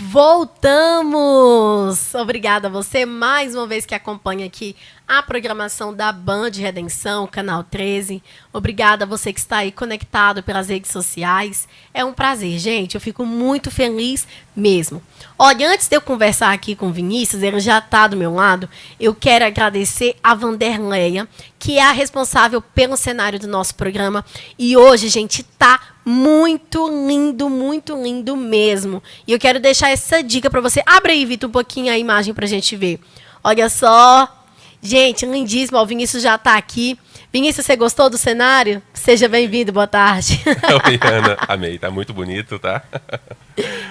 Voltamos! Obrigada a você mais uma vez que acompanha aqui a programação da Band Redenção, Canal 13. Obrigada a você que está aí conectado pelas redes sociais. É um prazer, gente. Eu fico muito feliz mesmo. Olha, antes de eu conversar aqui com o Vinícius, ele já está do meu lado, eu quero agradecer a Vanderleia, que é a responsável pelo cenário do nosso programa. E hoje, gente, tá muito lindo mesmo. E eu quero deixar essa dica para você. Abre aí, Vitor, um pouquinho a imagem para a gente ver. Olha só. Gente, lindíssimo. O Vinícius já está aqui. Vinícius, você gostou do cenário? Seja bem-vindo, boa tarde. Oi, Ana. Amei, tá muito bonito, tá?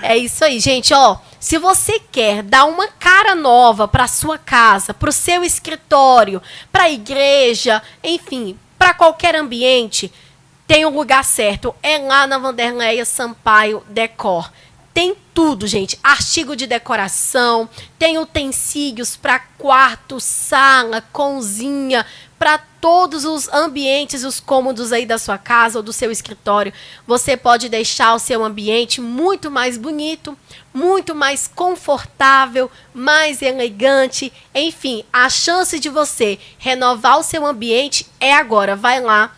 É isso aí, gente. Ó, se você quer dar uma cara nova para sua casa, para o seu escritório, para a igreja, enfim, para qualquer ambiente, tem o lugar certo. É lá na Vanderleia Sampaio Decor. Tem tudo, gente. Artigo de decoração, tem utensílios para quarto, sala, cozinha, para todos os ambientes, os cômodos aí da sua casa ou do seu escritório. Você pode deixar o seu ambiente muito mais bonito, muito mais confortável, mais elegante. Enfim, a chance de você renovar o seu ambiente é agora. Vai lá.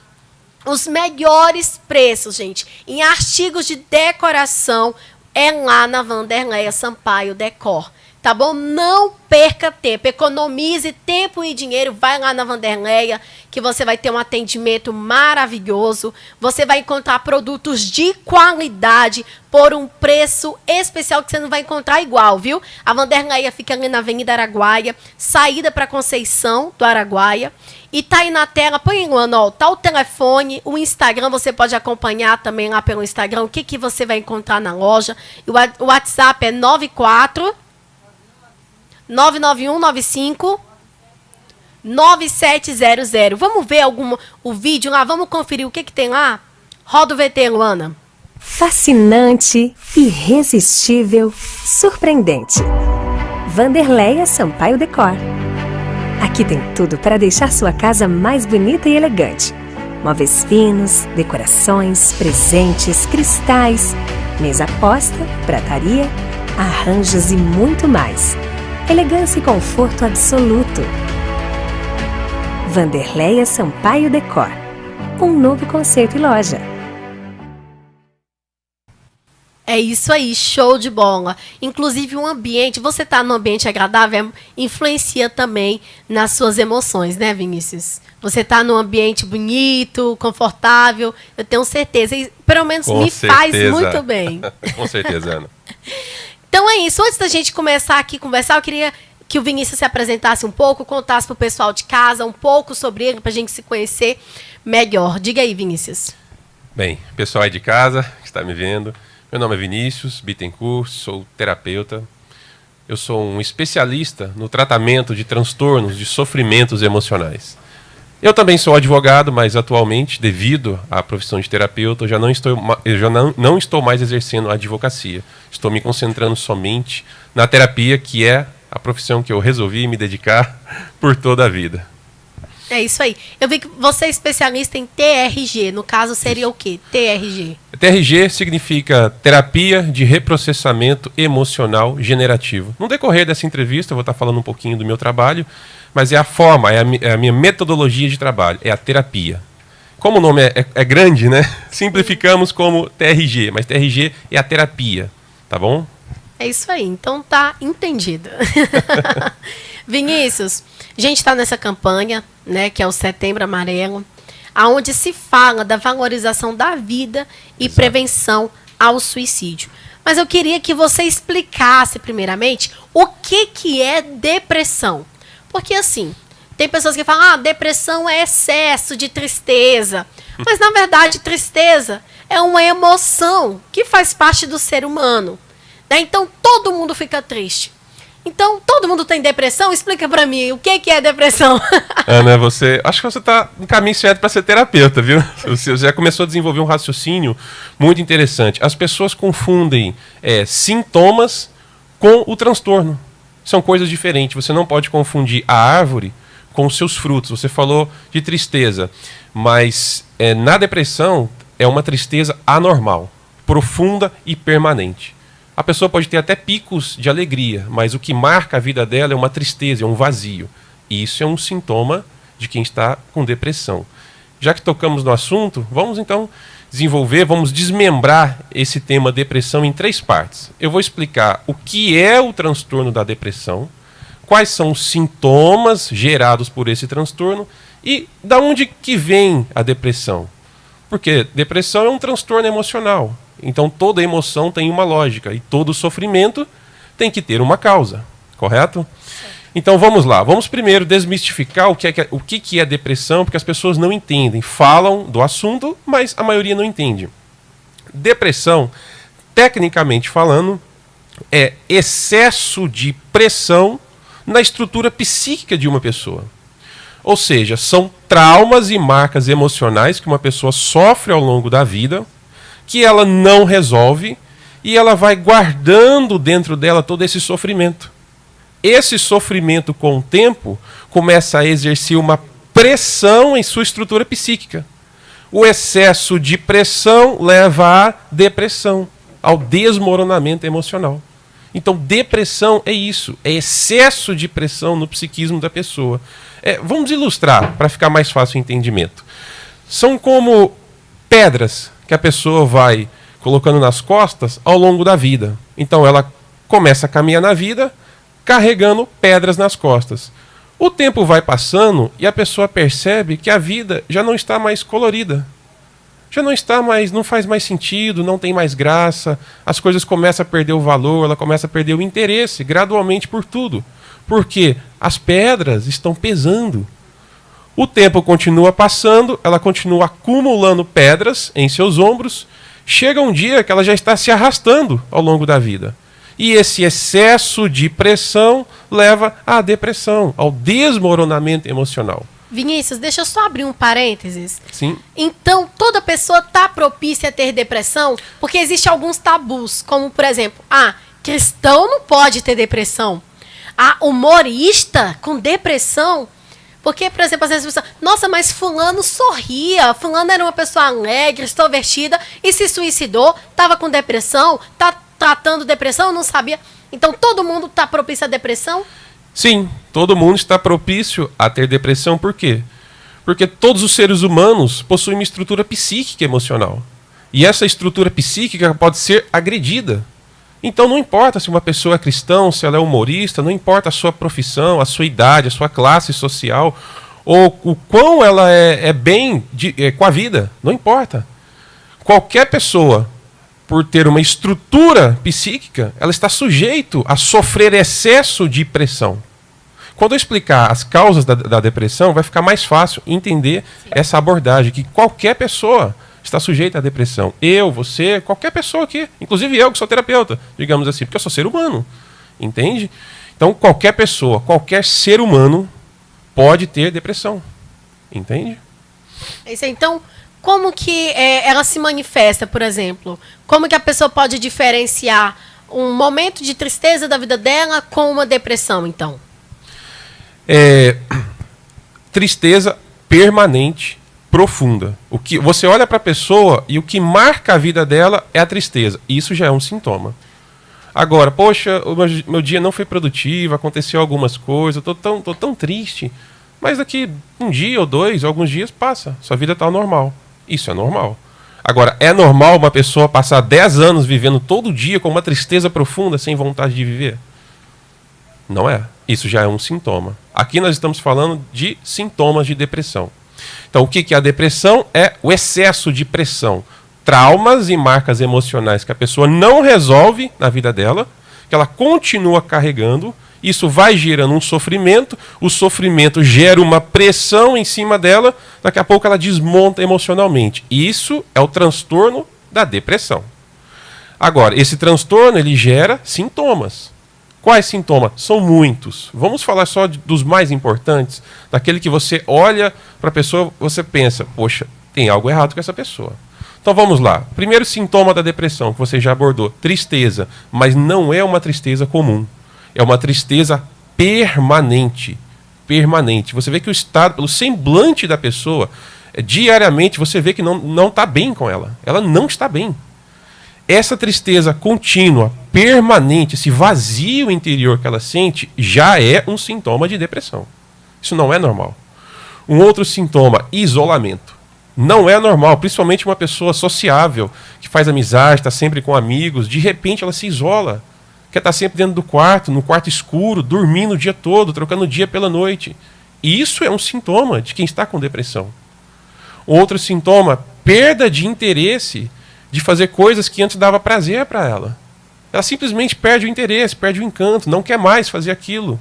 Os melhores preços, gente, em artigos de decoração é lá na Vanderleia Sampaio Decor, tá bom? Não perca tempo, economize tempo e dinheiro, vai lá na Vanderleia, que você vai ter um atendimento maravilhoso, você vai encontrar produtos de qualidade por um preço especial que você não vai encontrar igual, viu? A Vanderleia fica ali na Avenida Araguaia, saída para Conceição do Araguaia, e tá aí na tela, põe lá, ó, tá o telefone, o Instagram, você pode acompanhar também lá pelo Instagram, o que você vai encontrar na loja. E o WhatsApp é 99195 9700. Vamos ver o vídeo lá, vamos conferir o que tem lá? Roda o VT, Luana. Fascinante, irresistível, surpreendente. Vanderleia Sampaio Decor. Aqui tem tudo para deixar sua casa mais bonita e elegante. Móveis finos, decorações, presentes, cristais, mesa posta, prataria, arranjos e muito mais. Elegância e conforto absoluto. Vanderleia Sampaio Decor. Um novo conceito e loja. É isso aí, show de bola. Inclusive o ambiente, você tá num ambiente agradável, influencia também nas suas emoções, né, Vinícius? Você tá num ambiente bonito, confortável, eu tenho certeza. E pelo menos faz muito bem. Com certeza, Ana. Então é isso. Antes da gente começar aqui a conversar, eu queria que o Vinícius se apresentasse um pouco, contasse pro pessoal de casa um pouco sobre ele, pra gente se conhecer melhor. Diga aí, Vinícius. Bem, pessoal aí de casa que está me vendo, meu nome é Vinícius Bittencourt, sou terapeuta. Eu sou um especialista no tratamento de transtornos de sofrimentos emocionais. Eu também sou advogado, mas atualmente, devido à profissão de terapeuta, eu já não estou mais exercendo a advocacia. Estou me concentrando somente na terapia, que é a profissão que eu resolvi me dedicar por toda a vida. É isso aí. Eu vi que você é especialista em TRG. No caso, seria o quê? TRG. TRG significa Terapia de Reprocessamento Emocional Generativo. No decorrer dessa entrevista, eu vou estar falando um pouquinho do meu trabalho, mas é a forma, é a minha metodologia de trabalho, é a terapia. Como o nome é grande, né? Simplificamos como TRG, mas TRG é a terapia, tá bom? É isso aí, então tá entendido. Vinícius, a gente está nessa campanha, né, que é o Setembro Amarelo, onde se fala da valorização da vida e Exato. Prevenção ao suicídio. Mas eu queria que você explicasse, primeiramente, o que é depressão. Porque, assim, tem pessoas que falam, depressão é excesso de tristeza. Mas, na verdade, tristeza é uma emoção que faz parte do ser humano. Né? Então, todo mundo fica triste. Então, todo mundo tem depressão? Explica pra mim, o que é depressão? Ana, acho que você está no caminho certo para ser terapeuta, viu? Você já começou a desenvolver um raciocínio muito interessante. As pessoas confundem sintomas com o transtorno. São coisas diferentes. Você não pode confundir a árvore com os seus frutos. Você falou de tristeza, mas na depressão é uma tristeza anormal, profunda e permanente. A pessoa pode ter até picos de alegria, mas o que marca a vida dela é uma tristeza, é um vazio. E isso é um sintoma de quem está com depressão. Já que tocamos no assunto, vamos então desenvolver, vamos desmembrar esse tema depressão em 3 partes. Eu vou explicar o que é o transtorno da depressão, quais são os sintomas gerados por esse transtorno e da onde que vem a depressão. Porque depressão é um transtorno emocional. Então toda emoção tem uma lógica e todo sofrimento tem que ter uma causa, correto? Então vamos lá, vamos primeiro desmistificar o que é depressão, porque as pessoas não entendem, falam do assunto, mas a maioria não entende. Depressão, tecnicamente falando, é excesso de pressão na estrutura psíquica de uma pessoa. Ou seja, são traumas e marcas emocionais que uma pessoa sofre ao longo da vida, que ela não resolve e ela vai guardando dentro dela todo esse sofrimento. Esse sofrimento, com o tempo, começa a exercer uma pressão em sua estrutura psíquica. O excesso de pressão leva à depressão, ao desmoronamento emocional. Então, depressão é isso, é excesso de pressão no psiquismo da pessoa. Vamos ilustrar, para ficar mais fácil o entendimento. São como pedras que a pessoa vai colocando nas costas ao longo da vida. Então, ela começa a caminhar na vida, carregando pedras nas costas. O tempo vai passando e a pessoa percebe que a vida já não está mais colorida. Já não está mais, não faz mais sentido, não tem mais graça, as coisas começam a perder o valor, ela começa a perder o interesse gradualmente por tudo. Porque as pedras estão pesando. O tempo continua passando, ela continua acumulando pedras em seus ombros, chega um dia que ela já está se arrastando ao longo da vida. E esse excesso de pressão leva à depressão, ao desmoronamento emocional. Vinícius, deixa eu só abrir um parênteses. Sim. Então, toda pessoa está propícia a ter depressão? Porque existem alguns tabus, como, por exemplo, cristão não pode ter depressão. Humorista com depressão? Porque, por exemplo, às vezes a pessoa, nossa, mas fulano sorria, fulano era uma pessoa alegre, extrovertida e se suicidou, estava com depressão, está tratando depressão, não sabia. Então, todo mundo está propício à depressão? Sim, todo mundo está propício a ter depressão. Por quê? Porque todos os seres humanos possuem uma estrutura psíquica emocional. E essa estrutura psíquica pode ser agredida. Então não importa se uma pessoa é cristã, se ela é humorista, não importa a sua profissão, a sua idade, a sua classe social, ou o quão ela é bem com a vida, não importa. Qualquer pessoa, por ter uma estrutura psíquica, ela está sujeita a sofrer excesso de pressão. Quando eu explicar as causas da depressão, vai ficar mais fácil entender essa abordagem, que qualquer pessoa está sujeita à depressão. Eu, você, qualquer pessoa aqui, inclusive eu que sou terapeuta, digamos assim, porque eu sou ser humano, entende? Então qualquer pessoa, qualquer ser humano pode ter depressão, entende? Então, como que ela se manifesta, por exemplo? Como que a pessoa pode diferenciar um momento de tristeza da vida dela com uma depressão, então? Tristeza permanente, profunda. O que você olha para a pessoa e o que marca a vida dela é a tristeza. Isso já é um sintoma. Agora, poxa, meu dia não foi produtivo, aconteceu algumas coisas, tô tão triste. Mas daqui um dia ou dois, alguns dias passa. Sua vida está normal. Isso é normal. Agora, é normal uma pessoa passar 10 anos vivendo todo dia com uma tristeza profunda, sem vontade de viver? Não é. Isso já é um sintoma. Aqui nós estamos falando de sintomas de depressão. Então, o que é a depressão? É o excesso de pressão. Traumas e marcas emocionais que a pessoa não resolve na vida dela, que ela continua carregando. Isso vai gerando um sofrimento, o sofrimento gera uma pressão em cima dela, daqui a pouco ela desmonta emocionalmente. Isso é o transtorno da depressão. Agora, esse transtorno ele gera sintomas. Quais sintomas? São muitos. Vamos falar só dos mais importantes, daquele que você olha para a pessoa, você pensa, poxa, tem algo errado com essa pessoa. Então vamos lá. Primeiro sintoma da depressão, que você já abordou, tristeza, mas não é uma tristeza comum. É uma tristeza permanente. Permanente. Você vê que o estado, pelo semblante da pessoa, diariamente você vê que não está bem com ela. Ela não está bem. Essa tristeza contínua, permanente, esse vazio interior que ela sente, já é um sintoma de depressão. Isso não é normal. Um outro sintoma, isolamento. Não é normal, principalmente uma pessoa sociável, que faz amizade, está sempre com amigos, de repente ela se isola. Quer estar sempre dentro do quarto, no quarto escuro, dormindo o dia todo, trocando o dia pela noite. E isso é um sintoma de quem está com depressão. Outro sintoma, perda de interesse de fazer coisas que antes dava prazer para ela. Ela simplesmente perde o interesse, perde o encanto, não quer mais fazer aquilo.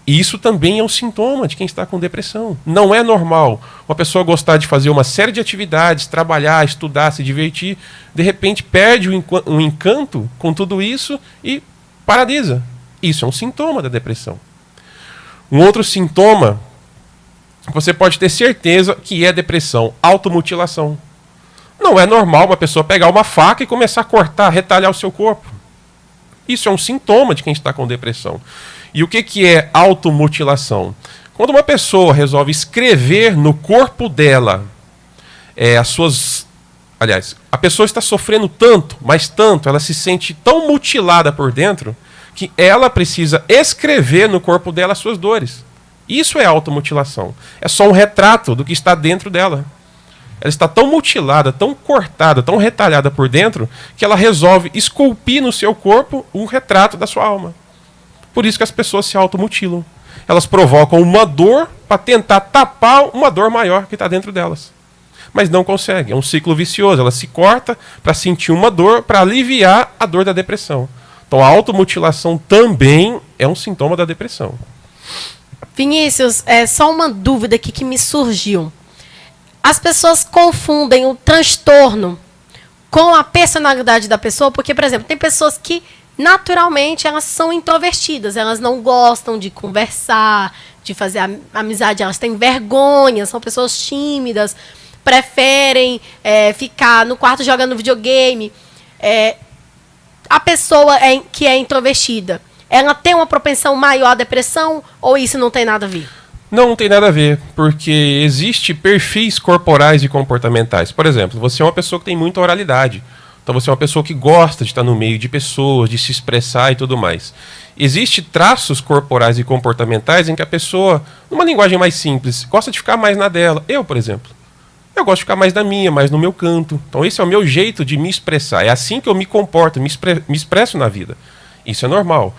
E isso também é um sintoma de quem está com depressão. Não é normal uma pessoa gostar de fazer uma série de atividades, trabalhar, estudar, se divertir, de repente perde o encanto com tudo isso e paralisa. Isso é um sintoma da depressão. Um outro sintoma, você pode ter certeza que é depressão, automutilação. Não é normal uma pessoa pegar uma faca e começar a cortar, retalhar o seu corpo. Isso é um sintoma de quem está com depressão. E o que é automutilação? Quando uma pessoa resolve escrever no corpo dela as suas... Aliás, a pessoa está sofrendo tanto, mas tanto, ela se sente tão mutilada por dentro, que ela precisa escrever no corpo dela as suas dores. Isso é automutilação. É só um retrato do que está dentro dela. Ela está tão mutilada, tão cortada, tão retalhada por dentro, que ela resolve esculpir no seu corpo um retrato da sua alma. Por isso que as pessoas se automutilam. Elas provocam uma dor para tentar tapar uma dor maior que está dentro delas. Mas não conseguem. É um ciclo vicioso. Ela se corta para sentir uma dor, para aliviar a dor da depressão. Então a automutilação também é um sintoma da depressão. Vinícius, só uma dúvida aqui que me surgiu. As pessoas confundem o transtorno com a personalidade da pessoa, porque, por exemplo, tem pessoas que naturalmente elas são introvertidas, elas não gostam de conversar, de fazer amizade, elas têm vergonha, são pessoas tímidas, preferem ficar no quarto jogando videogame. A pessoa que é introvertida, ela tem uma propensão maior à depressão ou isso não tem nada a ver? Não tem nada a ver, porque existem perfis corporais e comportamentais. Por exemplo, você é uma pessoa que tem muita oralidade. Então você é uma pessoa que gosta de estar no meio de pessoas, de se expressar e tudo mais. Existem traços corporais e comportamentais em que a pessoa, numa linguagem mais simples, gosta de ficar mais na dela. Eu, por exemplo, eu gosto de ficar mais na minha, mais no meu canto. Então esse é o meu jeito de me expressar. É assim que eu me comporto, me expresso na vida. Isso é normal.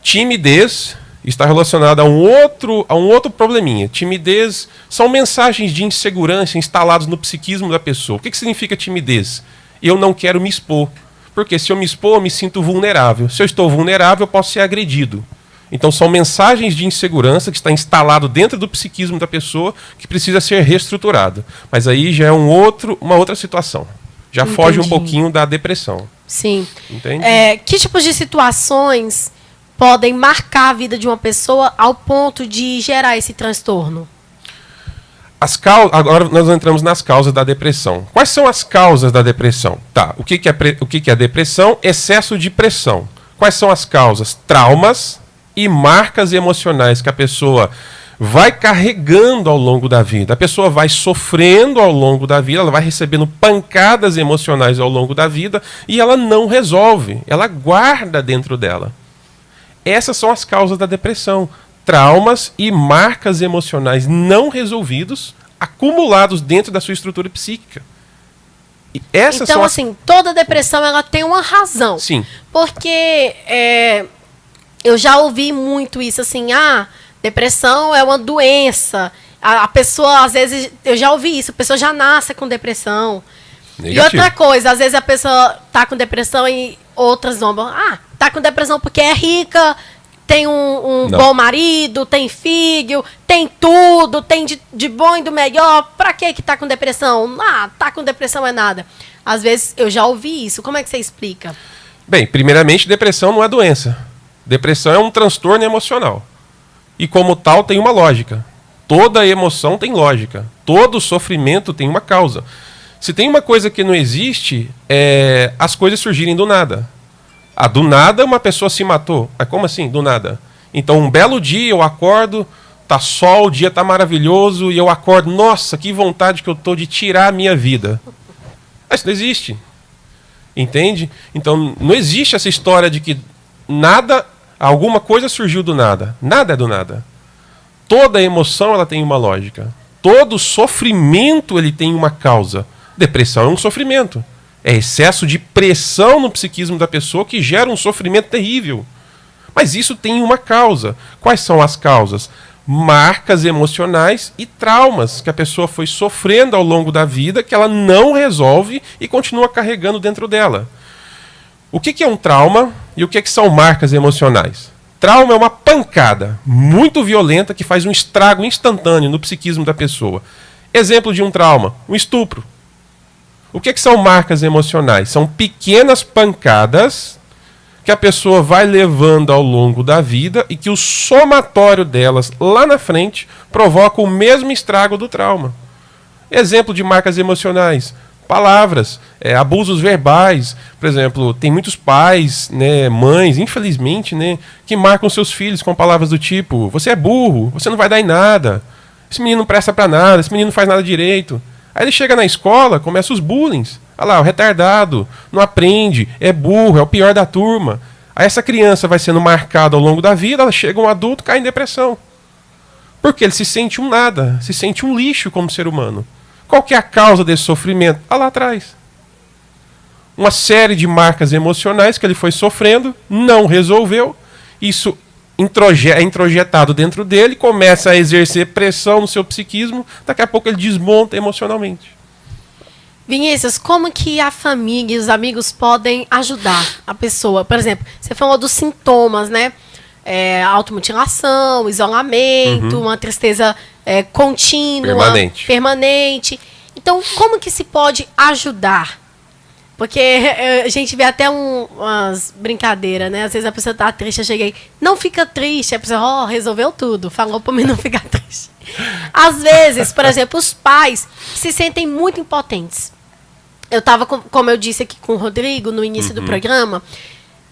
Timidez está relacionada a um outro probleminha. Timidez são mensagens de insegurança instaladas no psiquismo da pessoa. O que significa timidez? Eu não quero me expor. Porque se eu me expor, eu me sinto vulnerável. Se eu estou vulnerável, eu posso ser agredido. Então são mensagens de insegurança que está instalado dentro do psiquismo da pessoa que precisa ser reestruturado. Mas aí já é uma outra situação. Já Entendi. Foge um pouquinho da depressão. Sim. Entende? Que tipos de situações podem marcar a vida de uma pessoa ao ponto de gerar esse transtorno? Agora nós entramos nas causas da depressão. Quais são as causas da depressão? Tá, o que é depressão? Excesso de pressão. Quais são as causas? Traumas e marcas emocionais que a pessoa vai carregando ao longo da vida. A pessoa vai sofrendo ao longo da vida, ela vai recebendo pancadas emocionais ao longo da vida e ela não resolve, ela guarda dentro dela. Essas são as causas da depressão. Traumas e marcas emocionais não resolvidos, acumulados dentro da sua estrutura psíquica. E essas então, são assim, toda depressão ela tem uma razão. Sim. Porque eu já ouvi muito isso, assim, depressão é uma doença. A pessoa, às vezes, eu já ouvi isso, a pessoa já nasce com depressão. Negativo. E outra coisa, às vezes a pessoa tá com depressão e outras zombam. Tá com depressão porque é rica, tem um bom marido, tem filho, tem tudo, tem de bom e do melhor. Pra que tá com depressão? Tá com depressão é nada. Às vezes eu já ouvi isso. Como é que você explica? Bem, primeiramente, depressão não é doença. Depressão é um transtorno emocional. E como tal, tem uma lógica. Toda emoção tem lógica. Todo sofrimento tem uma causa. Se tem uma coisa que não existe, é as coisas surgirem do nada. Do nada uma pessoa se matou. Mas como assim, do nada? Então um belo dia eu acordo, tá sol, o dia tá maravilhoso, e eu acordo, nossa, que vontade que eu tô de tirar a minha vida. Isso não existe. Entende? Então, não existe essa história de que alguma coisa surgiu do nada. Nada é do nada. Toda emoção ela tem uma lógica. Todo sofrimento ele tem uma causa. Depressão é um sofrimento. É excesso de pressão no psiquismo da pessoa que gera um sofrimento terrível. Mas isso tem uma causa. Quais são as causas? Marcas emocionais e traumas que a pessoa foi sofrendo ao longo da vida, que ela não resolve e continua carregando dentro dela. O que é um trauma e o que são marcas emocionais? Trauma é uma pancada muito violenta que faz um estrago instantâneo no psiquismo da pessoa. Exemplo de um trauma, um estupro. O que são marcas emocionais? São pequenas pancadas que a pessoa vai levando ao longo da vida e que o somatório delas lá na frente provoca o mesmo estrago do trauma. Exemplo de marcas emocionais. Palavras, abusos verbais. Por exemplo, tem muitos pais, né, mães, infelizmente, né, que marcam seus filhos com palavras do tipo: você é burro, você não vai dar em nada, esse menino não presta pra nada, esse menino não faz nada direito. Aí ele chega na escola, começa os bullying. Olha lá, o retardado, não aprende, é burro, é o pior da turma. Aí essa criança vai sendo marcada ao longo da vida, ela chega um adulto, cai em depressão. Porque ele se sente um nada, se sente um lixo como ser humano. Qual que é a causa desse sofrimento? Está lá atrás. Uma série de marcas emocionais que ele foi sofrendo, não resolveu. Isso é introjetado dentro dele, começa a exercer pressão no seu psiquismo, daqui a pouco ele desmonta emocionalmente. Vinícius, como que a família e os amigos podem ajudar a pessoa? Por exemplo, você falou dos sintomas, né? Automutilação, isolamento, uma tristeza contínua, permanente. Então, como que se pode ajudar? Porque a gente vê até umas brincadeiras, né? Às vezes a pessoa tá triste, eu cheguei, não fica triste. A pessoa, resolveu tudo, falou pra mim não ficar triste. Às vezes, por exemplo, os pais se sentem muito impotentes. Eu estava, como eu disse aqui com o Rodrigo no início do programa,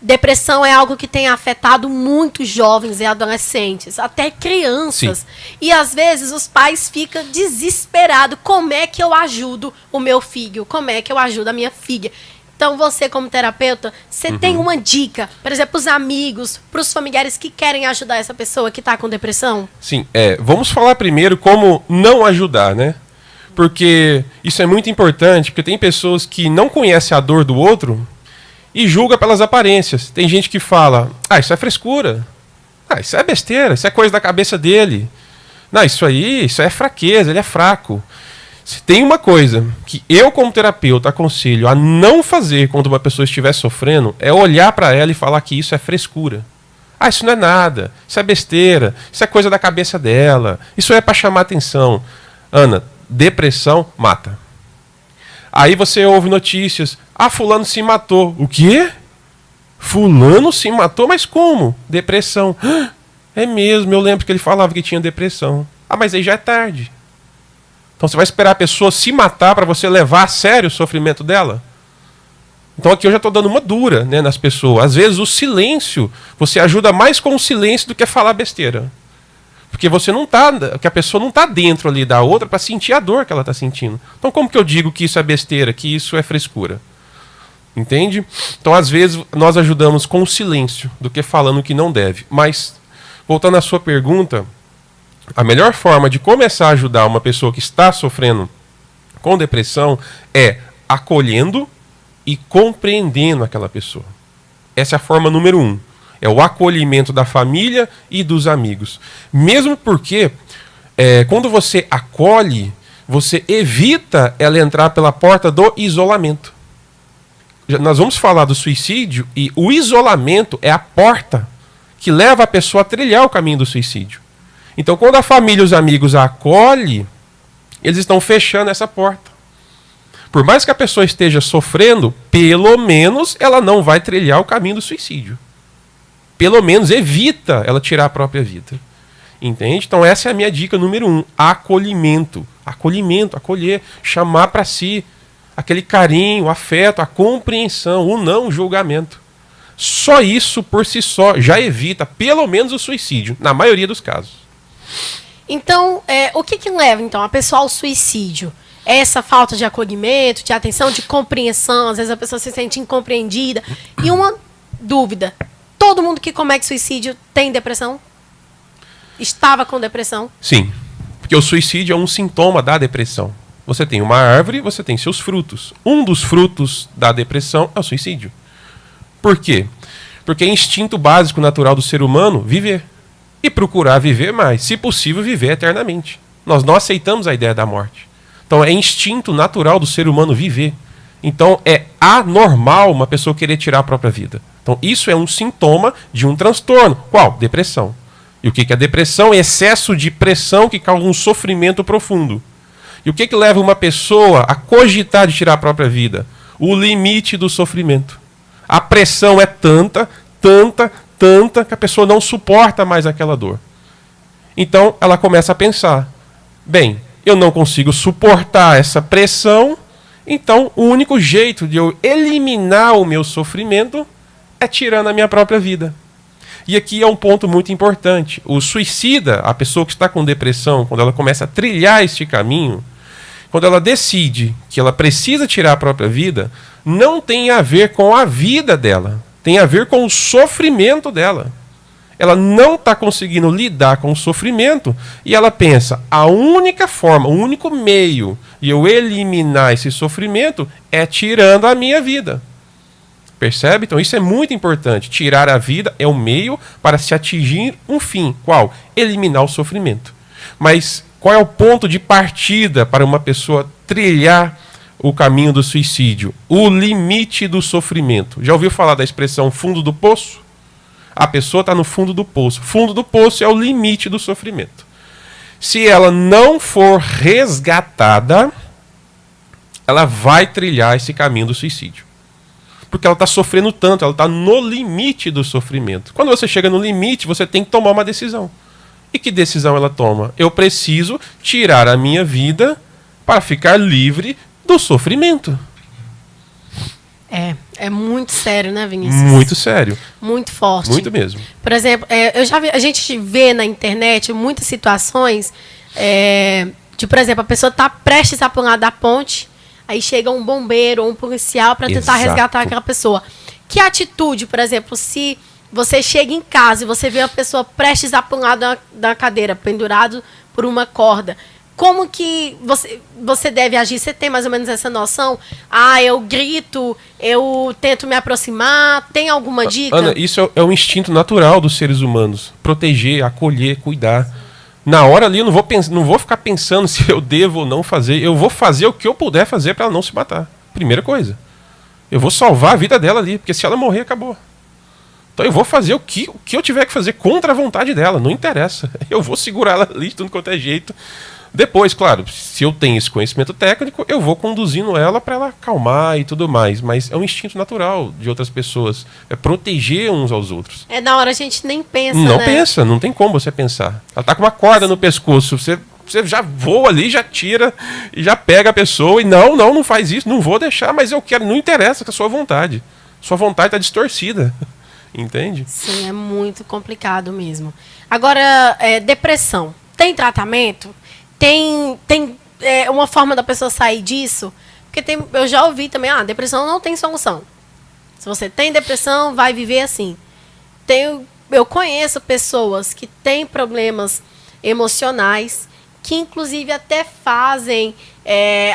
depressão é algo que tem afetado muitos jovens e adolescentes, até crianças. Sim. E às vezes os pais ficam desesperados. Como é que eu ajudo o meu filho? Como é que eu ajudo a minha filha? Então você, como terapeuta, você tem uma dica, por exemplo, para os amigos, para os familiares que querem ajudar essa pessoa que está com depressão? Sim, vamos falar primeiro como não ajudar, né? Porque isso é muito importante, porque tem pessoas que não conhecem a dor do outro e julgam pelas aparências. Tem gente que fala, isso é frescura, isso é besteira, isso é coisa da cabeça dele. Não, isso é fraqueza, ele é fraco. Tem uma coisa que eu, como terapeuta, aconselho a não fazer quando uma pessoa estiver sofrendo, é olhar para ela e falar que isso é frescura. Isso não é nada, isso é besteira, isso é coisa da cabeça dela, isso é para chamar atenção. Ana, depressão mata. Aí você ouve notícias, fulano se matou. O quê? Fulano se matou? Mas como? Depressão. É mesmo, eu lembro que ele falava que tinha depressão. Mas aí já é tarde. Então você vai esperar a pessoa se matar para você levar a sério o sofrimento dela? Então aqui eu já estou dando uma dura, né, nas pessoas. Às vezes o silêncio, você ajuda mais com o silêncio do que falar besteira. Porque a pessoa não está dentro ali da outra para sentir a dor que ela está sentindo. Então como que eu digo que isso é besteira, que isso é frescura? Entende? Então às vezes nós ajudamos com o silêncio do que falando o que não deve. Mas, voltando à sua pergunta, a melhor forma de começar a ajudar uma pessoa que está sofrendo com depressão é acolhendo e compreendendo aquela pessoa. Essa é a forma número 1. É o acolhimento da família e dos amigos. Mesmo porque, quando você acolhe, você evita ela entrar pela porta do isolamento. Nós vamos falar do suicídio e o isolamento é a porta que leva a pessoa a trilhar o caminho do suicídio. Então, quando a família e os amigos a acolhem, eles estão fechando essa porta. Por mais que a pessoa esteja sofrendo, pelo menos ela não vai trilhar o caminho do suicídio. Pelo menos evita ela tirar a própria vida. Entende? Então essa é a minha dica número 1. Acolhimento. Acolhimento, acolher, chamar para si aquele carinho, o afeto, a compreensão, o não julgamento. Só isso por si só já evita pelo menos o suicídio, na maioria dos casos. Então, o que leva então a pessoa ao suicídio? essa falta de acolhimento, de atenção, de compreensão. Às vezes a pessoa se sente incompreendida. E uma dúvida: todo mundo que comete suicídio tem depressão? Estava com depressão? Sim, porque o suicídio é um sintoma da depressão. Você tem uma árvore, você tem seus frutos. Um dos frutos da depressão é o suicídio. Por quê? Porque é instinto básico natural do ser humano viver. E procurar viver mais. Se possível, viver eternamente. Nós não aceitamos a ideia da morte. Então é instinto natural do ser humano viver. Então é anormal uma pessoa querer tirar a própria vida. Então isso é um sintoma de um transtorno. Qual? Depressão. E o que é depressão? É excesso de pressão que causa um sofrimento profundo. E o que leva uma pessoa a cogitar de tirar a própria vida? O limite do sofrimento. A pressão é tanta que a pessoa não suporta mais aquela dor. Então ela começa a pensar: bem, eu não consigo suportar essa pressão, então o único jeito de eu eliminar o meu sofrimento é tirando a minha própria vida. E aqui é um ponto muito importante. O suicida, a pessoa que está com depressão, quando ela começa a trilhar este caminho, quando ela decide que ela precisa tirar a própria vida, não tem a ver com a vida dela, tem a ver com o sofrimento dela. Ela não está conseguindo lidar com o sofrimento e ela pensa: a única forma, o único meio de eu eliminar esse sofrimento é tirando a minha vida. Percebe? Então isso é muito importante. Tirar a vida é o meio para se atingir um fim. Qual? Eliminar o sofrimento. Mas qual é o ponto de partida para uma pessoa trilhar o caminho do suicídio? O limite do sofrimento. Já ouviu falar da expressão fundo do poço? A pessoa está no fundo do poço. Fundo do poço é o limite do sofrimento. Se ela não for resgatada, ela vai trilhar esse caminho do suicídio. Porque ela está sofrendo tanto, ela está no limite do sofrimento. Quando você chega no limite, você tem que tomar uma decisão. E que decisão ela toma? Eu preciso tirar a minha vida para ficar livre do sofrimento. É muito sério, né, Vinícius? Muito sério. Muito forte. Muito mesmo. Por exemplo, a gente vê na internet muitas situações de, por exemplo, a pessoa está prestes a pular da ponte, aí chega um bombeiro ou um policial para tentar resgatar aquela pessoa. Que atitude, por exemplo, se você chega em casa e você vê uma pessoa prestes a pular da cadeira, pendurado por uma corda, como que você deve agir? Você tem mais ou menos essa noção? Eu grito, eu tento me aproximar. Tem alguma dica? Ana, isso é um instinto natural dos seres humanos. Proteger, acolher, cuidar. Na hora ali eu não vou ficar pensando se eu devo ou não fazer. Eu vou fazer o que eu puder fazer para ela não se matar. Primeira coisa. Eu vou salvar a vida dela ali, porque se ela morrer, acabou. Então eu vou fazer o que eu tiver que fazer contra a vontade dela, não interessa. Eu vou segurar ela ali de tudo quanto é jeito. Depois, claro, se eu tenho esse conhecimento técnico, eu vou conduzindo ela para ela acalmar e tudo mais. Mas é um instinto natural de outras pessoas. É proteger uns aos outros. Na hora a gente nem pensa, Não pensa, não tem como você pensar. Ela tá com uma corda no pescoço, você já voa ali, já tira e já pega a pessoa e não faz isso, não vou deixar, mas eu quero, não interessa com a sua vontade. Sua vontade está distorcida. Entende? Sim, é muito complicado mesmo. Agora, depressão. Tem tratamento? Tem uma forma da pessoa sair disso? Porque eu já ouvi também, depressão não tem solução. Se você tem depressão, vai viver assim. Eu conheço pessoas que têm problemas emocionais, que inclusive até fazem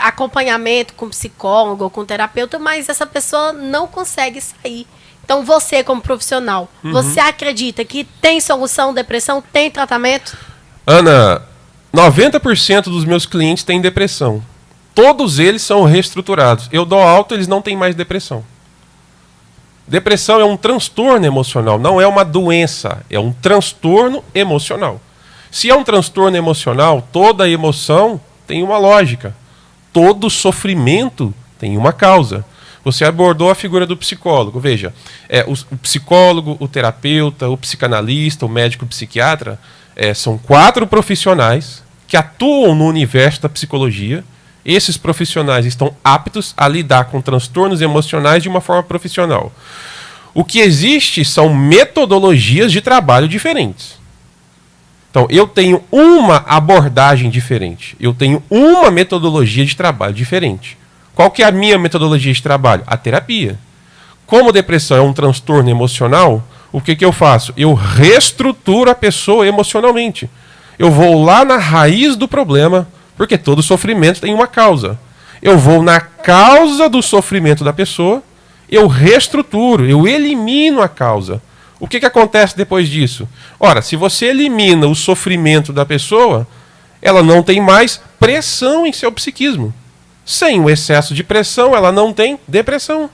acompanhamento com psicólogo ou com terapeuta, mas essa pessoa não consegue sair. Então, você como profissional, você acredita que tem solução, depressão, tem tratamento? Ana, 90% dos meus clientes têm depressão. Todos eles são reestruturados. Eu dou alta, eles não têm mais depressão. Depressão é um transtorno emocional, não é uma doença, é um transtorno emocional. Se é um transtorno emocional, toda emoção tem uma lógica. Todo sofrimento tem uma causa. Você abordou a figura do psicólogo. Veja, o psicólogo, o terapeuta, o psicanalista, o médico psiquiatra, são 4 profissionais que atuam no universo da psicologia. Esses profissionais estão aptos a lidar com transtornos emocionais de uma forma profissional. O que existe são metodologias de trabalho diferentes. Então, eu tenho uma abordagem diferente. Eu tenho uma metodologia de trabalho diferente. Qual que é a minha metodologia de trabalho? A terapia. Como depressão é um transtorno emocional, o que eu faço? Eu reestruturo a pessoa emocionalmente. Eu vou lá na raiz do problema, porque todo sofrimento tem uma causa. Eu vou na causa do sofrimento da pessoa, eu reestruturo, eu elimino a causa. O que acontece depois disso? Ora, se você elimina o sofrimento da pessoa, ela não tem mais pressão em seu psiquismo. Sem o excesso de pressão, ela não tem depressão.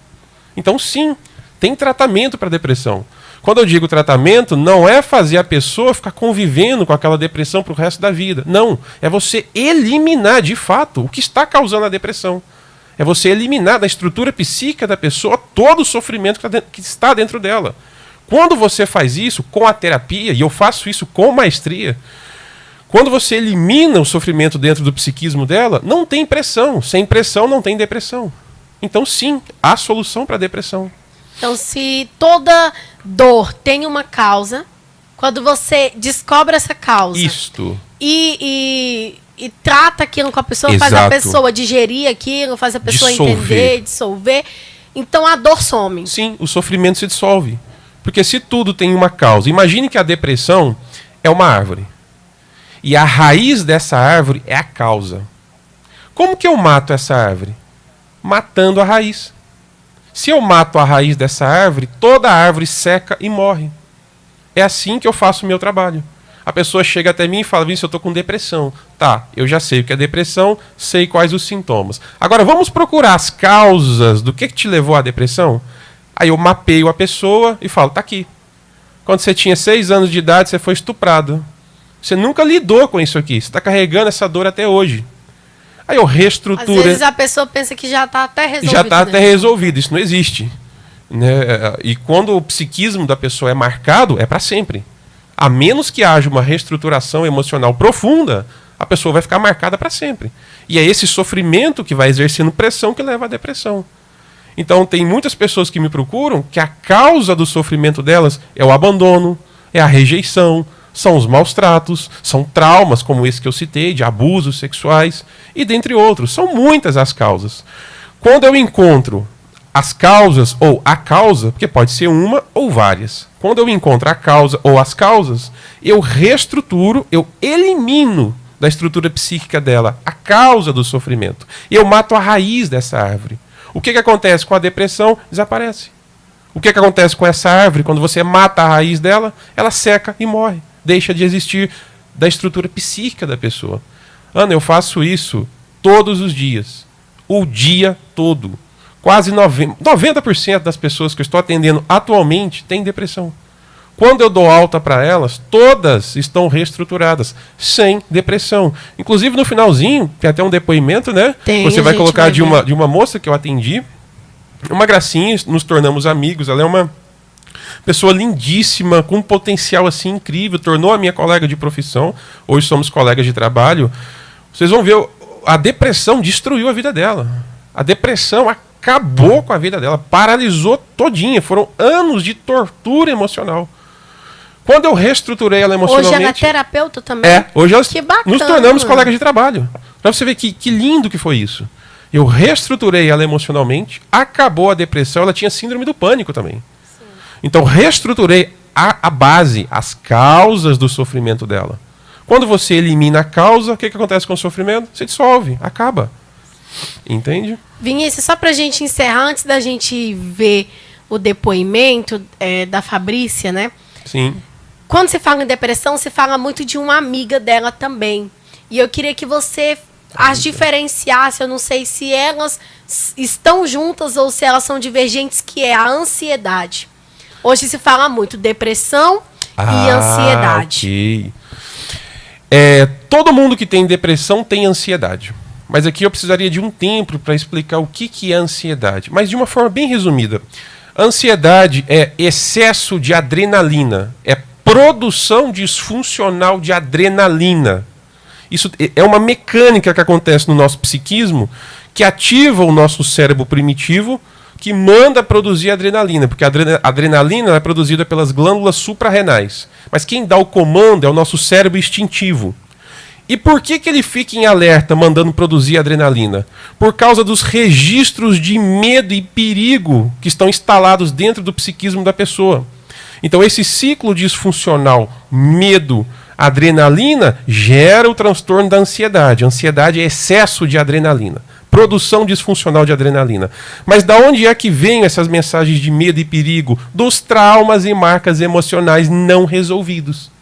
Então, sim, tem tratamento para depressão. Quando eu digo tratamento, não é fazer a pessoa ficar convivendo com aquela depressão para o resto da vida. Não, é você eliminar de fato o que está causando a depressão. É você eliminar da estrutura psíquica da pessoa todo o sofrimento que está dentro dela. Quando você faz isso com a terapia, e eu faço isso com maestria, quando você elimina o sofrimento dentro do psiquismo dela, não tem pressão. Sem pressão não tem depressão. Então, sim, há solução para a depressão. Então, se toda dor tem uma causa, quando você descobre essa causa e trata aquilo com a pessoa, Exato. faz a pessoa digerir aquilo, faz a pessoa entender, dissolver, então a dor some. Sim, o sofrimento se dissolve. Porque se tudo tem uma causa, imagine que a depressão é uma árvore. E a raiz dessa árvore é a causa. Como que eu mato essa árvore? Matando a raiz. Se eu mato a raiz dessa árvore, toda a árvore seca e morre. É assim que eu faço o meu trabalho. A pessoa chega até mim e fala, Vinícius, eu estou com depressão. Tá, eu já sei o que é depressão, sei quais os sintomas. Agora, vamos procurar as causas do que te levou à depressão? Aí eu mapeio a pessoa e falo, tá aqui. Quando você tinha 6 anos de idade, você foi estuprado. Você nunca lidou com isso aqui. Você está carregando essa dor até hoje. Aí eu reestruturo. Às vezes a pessoa pensa que já está até resolvido. Já está até resolvido. Isso não existe. Né? E quando o psiquismo da pessoa é marcado, é para sempre. A menos que haja uma reestruturação emocional profunda, a pessoa vai ficar marcada para sempre. E é esse sofrimento que vai exercendo pressão que leva à depressão. Então, tem muitas pessoas que me procuram que a causa do sofrimento delas é o abandono, é a rejeição, são os maus tratos, são traumas como esse que eu citei, de abusos sexuais, e dentre outros. São muitas as causas. Quando eu encontro as causas ou a causa, porque pode ser uma ou várias, quando eu encontro a causa ou as causas, eu reestruturo, eu elimino da estrutura psíquica dela a causa do sofrimento. Eu mato a raiz dessa árvore. O que acontece com a depressão? Desaparece. O que acontece com essa árvore? Quando você mata a raiz dela, ela seca e morre. Deixa de existir da estrutura psíquica da pessoa. Ana, eu faço isso todos os dias. O dia todo. Quase 90% das pessoas que eu estou atendendo atualmente têm depressão. Quando eu dou alta para elas, todas estão reestruturadas, sem depressão. Inclusive no finalzinho, tem até um depoimento, né? Você vai colocar de uma moça que eu atendi, uma gracinha, nos tornamos amigos. Ela é uma pessoa lindíssima, com um potencial assim incrível, tornou a minha colega de profissão. Hoje somos colegas de trabalho. Vocês vão ver, a depressão destruiu a vida dela. A depressão acabou com a vida dela, paralisou todinha. Foram anos de tortura emocional. Quando eu reestruturei ela emocionalmente... Hoje ela é terapeuta também? Hoje nós que bacana. Nos tornamos colegas de trabalho. Para você ver que lindo que foi isso. Eu reestruturei ela emocionalmente, acabou a depressão, ela tinha síndrome do pânico também. Sim. Então, reestruturei a base, as causas do sofrimento dela. Quando você elimina a causa, o que acontece com o sofrimento? Se dissolve, acaba. Entende? Vinícius, só pra gente encerrar, antes da gente ver o depoimento da Fabrícia, né? Sim. Quando se fala em depressão, se fala muito de uma amiga dela também. E eu queria que você as diferenciasse. Eu não sei se elas estão juntas ou se elas são divergentes, que é a ansiedade. Hoje se fala muito depressão e ansiedade. Okay. Todo mundo que tem depressão tem ansiedade. Mas aqui eu precisaria de um tempo para explicar o que é ansiedade. Mas de uma forma bem resumida. Ansiedade é excesso de adrenalina. É produção disfuncional de adrenalina. Isso é uma mecânica que acontece no nosso psiquismo que ativa o nosso cérebro primitivo, que manda produzir adrenalina, porque a adrenalina é produzida pelas glândulas suprarrenais. Mas quem dá o comando é o nosso cérebro instintivo. E por que ele fica em alerta mandando produzir adrenalina? Por causa dos registros de medo e perigo que estão instalados dentro do psiquismo da pessoa. Então esse ciclo disfuncional, medo, adrenalina, gera o transtorno da ansiedade. A ansiedade é excesso de adrenalina. Produção disfuncional de adrenalina. Mas da onde é que vêm essas mensagens de medo e perigo? Dos traumas e marcas emocionais não resolvidos.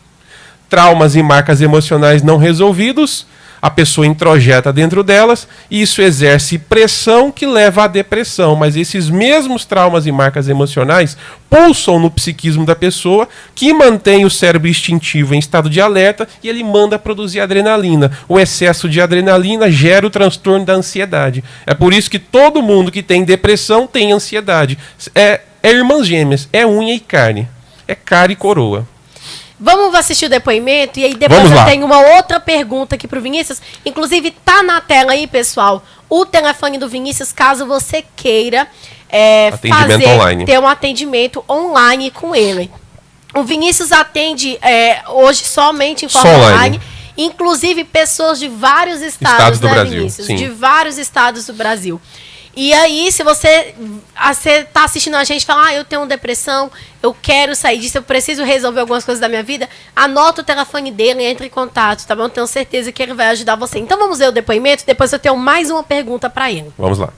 Traumas e marcas emocionais não resolvidos, a pessoa introjeta dentro delas e isso exerce pressão que leva à depressão. Mas esses mesmos traumas e marcas emocionais pulsam no psiquismo da pessoa, que mantém o cérebro instintivo em estado de alerta e ele manda produzir adrenalina. O excesso de adrenalina gera o transtorno da ansiedade. É por isso que todo mundo que tem depressão tem ansiedade. É irmãs gêmeas, é unha e carne. É cara e coroa. Vamos assistir o depoimento e aí depois eu tenho uma outra pergunta aqui pro Vinícius. Inclusive tá na tela aí, pessoal, o telefone do Vinícius, caso você queira ter um atendimento online com ele. O Vinícius atende hoje somente em forma online. Inclusive pessoas de vários estados do Brasil, Vinícius? Sim. De vários estados do Brasil. E aí, se você está assistindo a gente e fala, eu tenho depressão, eu quero sair disso, eu preciso resolver algumas coisas da minha vida, anota o telefone dele e entre em contato, tá bom? Tenho certeza que ele vai ajudar você. Então vamos ver o depoimento, depois eu tenho mais uma pergunta para ele. Vamos lá.